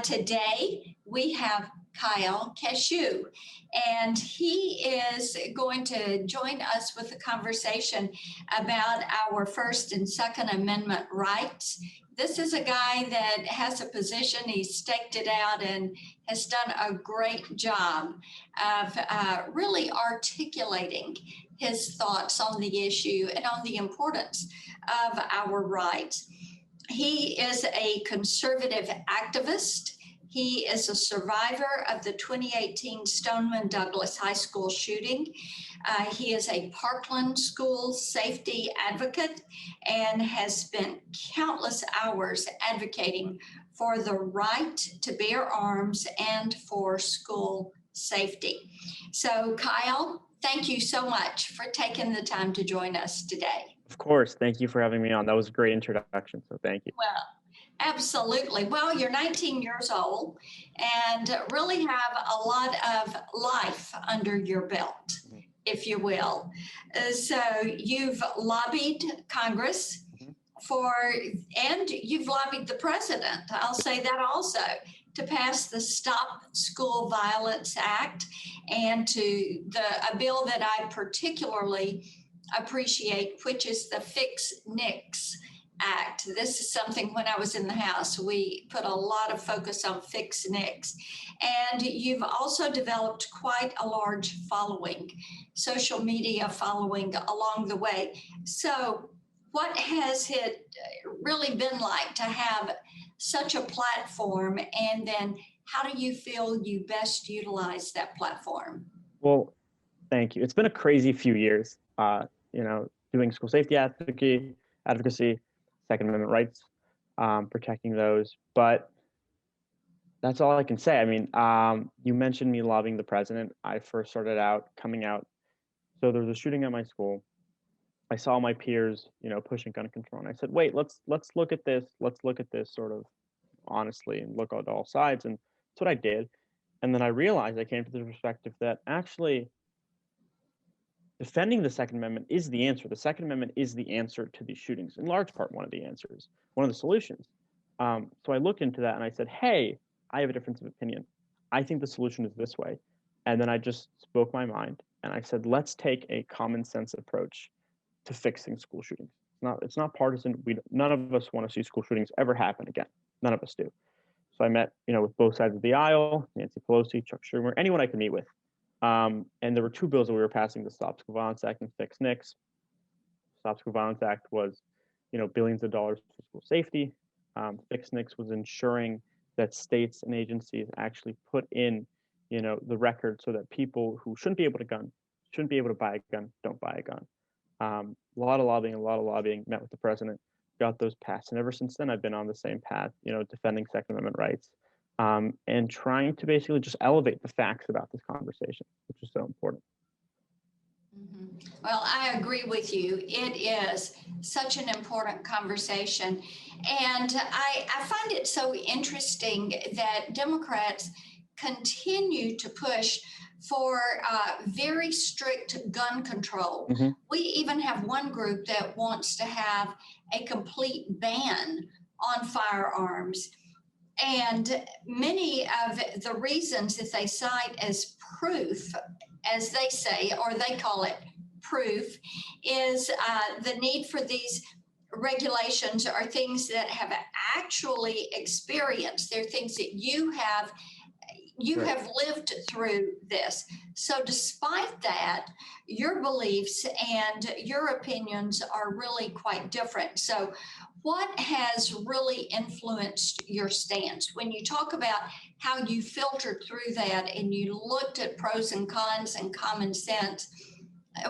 Today we have Kyle Kashuv, and he is going to join us with a conversation about our First and Second Amendment rights. This is a guy that has a position, he's staked it out and has done a great job of really articulating his thoughts on the issue and on the importance of our rights. He is a conservative activist. He is a survivor of the 2018 Stoneman Douglas High School shooting. He is a Parkland school safety advocate and has spent countless hours advocating for the right to bear arms and for school safety. So, Kyle, thank you so much for taking the time to join us today. Of course. Thank you for having me on. That was a great introduction. So thank you. Well, absolutely. Well, you're 19 years old and really have a lot of life under your belt, if you will. So you've lobbied Congress and you've lobbied the president, I'll say that also, to pass the Stop School Violence Act and to a bill that I particularly appreciate, which is the Fix NICS Act. This is something when I was in the House, we put a lot of focus on Fix NICS. And you've also developed quite a large following, social media following along the way. So what has it really been like to have such a platform? And then how do you feel you best utilize that platform? Well, thank you. It's been a crazy few years, doing school safety advocacy, Second Amendment rights, protecting those. But that's all I can say. I mean, you mentioned me lobbying the president. I first started out coming out. So there was a shooting at my school. I saw my peers, pushing gun control, and I said, "Wait, let's look at this. Let's look at this sort of honestly and look at all sides." And that's what I did. And then I realized I came to the perspective that actually defending the Second Amendment is the answer. The Second Amendment is the answer to these shootings, in large part one of the answers, one of the solutions. So I looked into that and I said, hey, I have a difference of opinion. I think the solution is this way. And then I just spoke my mind and I said, let's take a common sense approach to fixing school shootings. It's not partisan. None of us want to see school shootings ever happen again. None of us do. So I met, with both sides of the aisle, Nancy Pelosi, Chuck Schumer, anyone I could meet with. And there were two bills that we were passing, the Stop School Violence Act and Fix NICS. Stop School Violence Act was, billions of dollars for school safety. Fix NICS was ensuring that states and agencies actually put in, the record so that people who shouldn't be able to buy a gun, don't buy a gun. A lot of lobbying, met with the president, got those passed. And ever since then, I've been on the same path, defending Second Amendment rights. And trying to basically just elevate the facts about this conversation, which is so important. Mm-hmm. Well, I agree with you. It is such an important conversation. And I find it so interesting that Democrats continue to push for very strict gun control. Mm-hmm. We even have one group that wants to have a complete ban on firearms. And many of the reasons that they cite as proof, as they say, or they call it proof, is the need for these regulations are things that have actually experienced. They're things that you have lived through this. So despite that, your beliefs and your opinions are really quite different. So what has really influenced your stance? When you talk about how you filtered through that and you looked at pros and cons and common sense,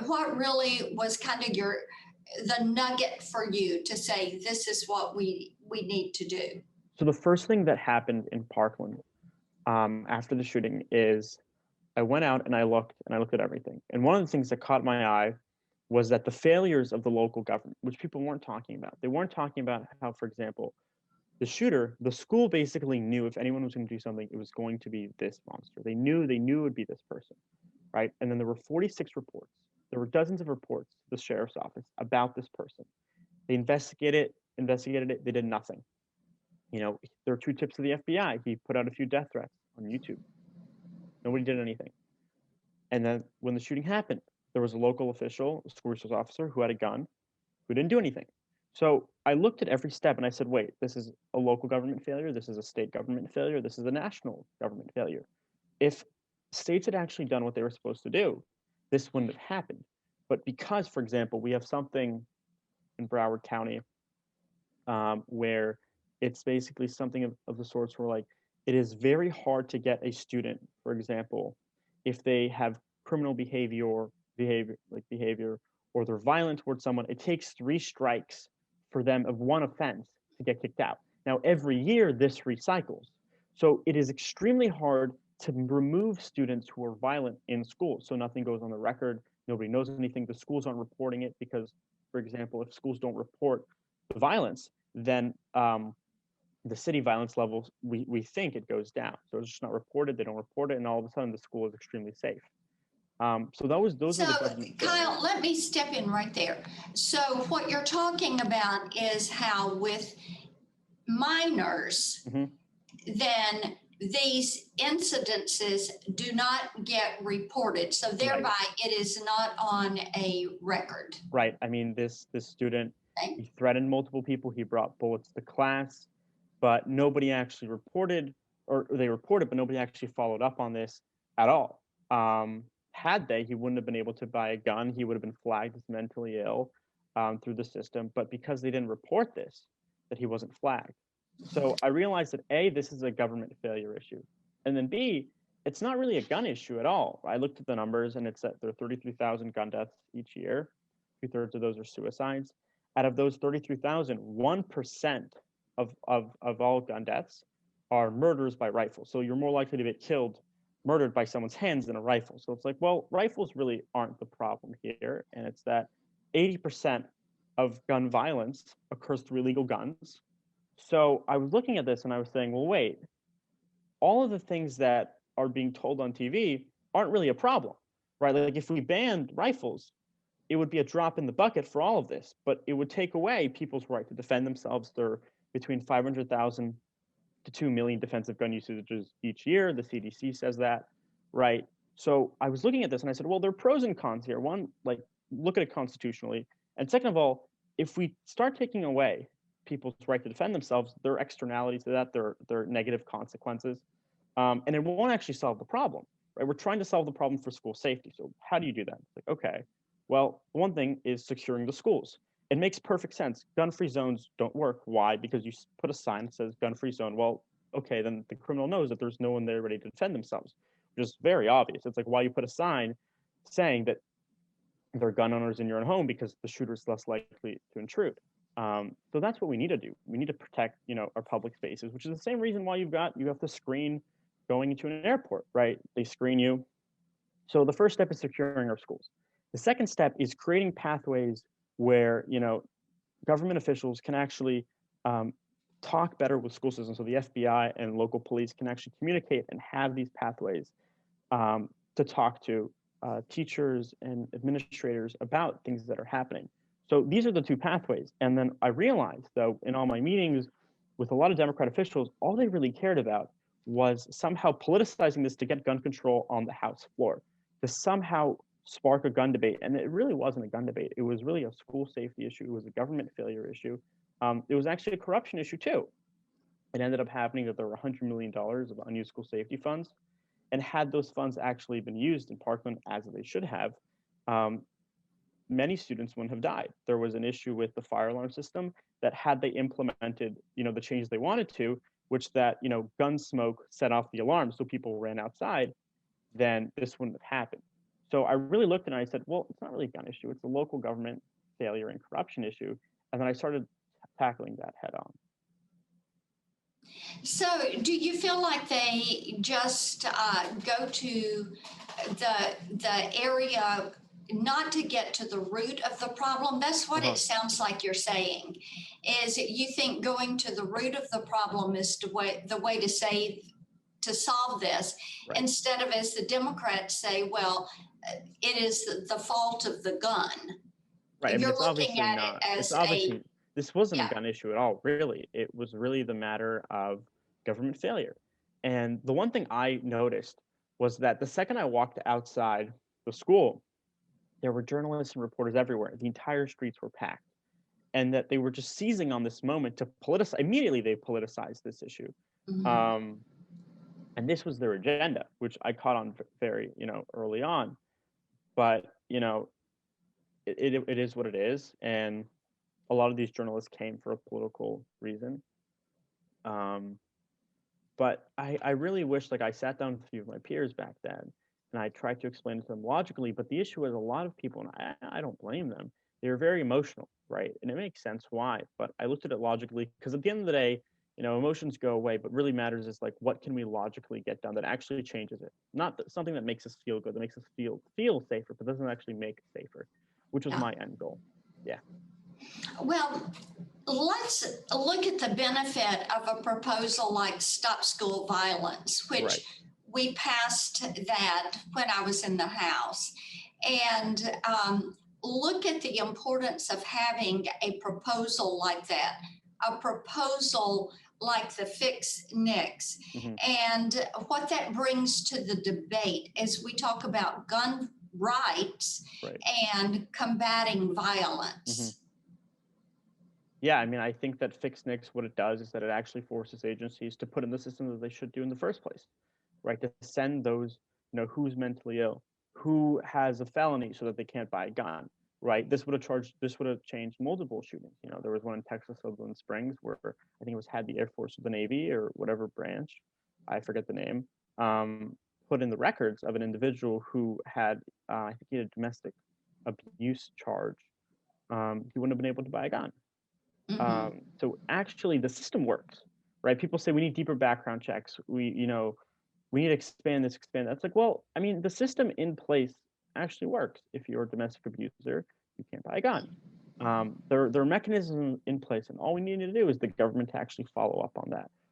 what really was kind of the nugget for you to say, this is what we need to do? So the first thing that happened in Parkland after the shooting is I went out and I looked at everything. And one of the things that caught my eye was that the failures of the local government, which people weren't talking about. They weren't talking about how, for example, the school basically knew if anyone was going to do something, it was going to be this monster. They knew it would be this person, right? And then there were 46 reports. There were dozens of reports to the sheriff's office about this person. They investigated it. They did nothing. There are 2 tips to the FBI. He put out a few death threats on YouTube. Nobody did anything. And then when the shooting happened, there was a local official, a school resource officer who had a gun who didn't do anything. So I looked at every step and I said, wait, this is a local government failure. This is a state government failure. This is a national government failure. If states had actually done what they were supposed to do, this wouldn't have happened. But because, for example, we have something in Broward County where it's basically something of the sorts where, like, it is very hard to get a student, for example, if they have criminal behavior, or they're violent towards someone, it takes 3 strikes for them of one offense to get kicked out. Now, every year this recycles. So it is extremely hard to remove students who are violent in school. So nothing goes on the record. Nobody knows anything. The schools aren't reporting it because, for example, if schools don't report the violence, then the city violence levels, we think it goes down. So it's just not reported. They don't report it, and all of a sudden the school is extremely safe. So those So, are the government. Kyle, let me step in right there. So what you're talking about is how with minors, then these incidences do not get reported. So thereby it is not on a record. Right. I mean, this student, he threatened multiple people. He brought bullets to class, but nobody actually reported, or they reported, but nobody actually followed up on this at all. Had they, he wouldn't have been able to buy a gun. He would have been flagged as mentally ill through the system. But because they didn't report this, that he wasn't flagged. So I realized that A, this is a government failure issue. And then B, it's not really a gun issue at all. I looked at the numbers and it's that there are 33,000 gun deaths each year. 2/3 of those are suicides. Out of those 33,000, 1% of all gun deaths are murders by rifle. So you're more likely to get murdered by someone's hands than a rifle. So it's like, well, rifles really aren't the problem here. And it's that 80% of gun violence occurs through illegal guns. So I was looking at this and I was saying, well, wait, all of the things that are being told on TV aren't really a problem, right? Like if we banned rifles, it would be a drop in the bucket for all of this, but it would take away people's right to defend themselves. There are between 500,000 to 2 million defensive gun usages each year. The CDC says that, right? So I was looking at this and I said, well, there are pros and cons here. One, like, look at it constitutionally. And second of all, if we start taking away people's right to defend themselves, there are externalities to that. There are negative consequences. And it won't actually solve the problem, right? We're trying to solve the problem for school safety. So how do you do that? It's like, okay, well, one thing is securing the schools. It makes perfect sense. Gun-free zones don't work. Why? Because you put a sign that says gun-free zone. Well, okay, then the criminal knows that there's no one there ready to defend themselves, which is very obvious. It's like, why you put a sign saying that there are gun owners in your own home because the shooter is less likely to intrude. So that's what we need to do. We need to protect, our public spaces, which is the same reason why you have to screen going into an airport, right? They screen you. So the first step is securing our schools. The second step is creating pathways where, government officials can actually talk better with school systems. So the FBI and local police can actually communicate and have these pathways to talk to teachers and administrators about things that are happening. So these are the 2 pathways. And then I realized, though, in all my meetings with a lot of Democrat officials, all they really cared about was somehow politicizing this to get gun control on the House floor, to somehow spark a gun debate. And it really wasn't a gun debate. It was really a school safety issue. It was a government failure issue. It was actually a corruption issue, too. It ended up happening that there were $100 million of unused school safety funds. And had those funds actually been used in Parkland as they should have, many students wouldn't have died. There was an issue with the fire alarm system that had they implemented, the changes they wanted to, which that, gun smoke set off the alarm so people ran outside, then this wouldn't have happened. So I really looked at it and I said, well, it's not really a gun issue. It's a local government failure and corruption issue. And then I started tackling that head on. So do you feel like they just go to the area not to get to the root of the problem? That's what it sounds like you're saying, is you think going to the root of the problem is the way to solve this, right, instead of, as the Democrats say, well, it is the fault of the gun. Right. You're looking at it as This wasn't Yeah. a gun issue at all, really. It was really the matter of government failure. And the one thing I noticed was that the second I walked outside the school, there were journalists and reporters everywhere. The entire streets were packed. And that they were just seizing on this moment to politicize. Immediately, they politicized this issue. Mhm. Um, and this was their agenda, which I caught on very, early on. But, it is what it is. And a lot of these journalists came for a political reason. But I really wish, like, I sat down with a few of my peers back then, and I tried to explain it to them logically. But the issue is a lot of people, and I don't blame them, they're very emotional, right? And it makes sense why. But I looked at it logically because at the end of the day, emotions go away. But really matters is like what can we logically get done that actually changes it, not something that makes us feel good, that makes us feel safer, but doesn't actually make it safer, which was Yeah. my end goal. Yeah. Well, let's look at the benefit of a proposal like Stop School Violence, which Right. we passed that when I was in the House. And look at the importance of having a proposal like that, a proposal like the Fix NICS, Hmm. and what that brings to the debate as we talk about gun rights Right. and combating violence. Hmm. Yeah, I mean, I think that Fix NICS, what it does is that it actually forces agencies to put in the system that they should do in the first place, right? To send those, who's mentally ill, who has a felony so that they can't buy a gun, right? This would have changed multiple shootings. There was one in Texas, Sutherland Springs, where I think it was had the Air Force or the Navy or whatever branch, I forget the name, put in the records of an individual who had, I think he had a domestic abuse charge. He wouldn't have been able to buy a gun. Mhm. So actually the system works, right? People say we need deeper background checks. We need to expand this, expand that. It's like, well, I mean, the system in place actually works. If you're a domestic abuser, you can't buy a gun. There are mechanisms in place, and all we need to do is the government to actually follow up on that,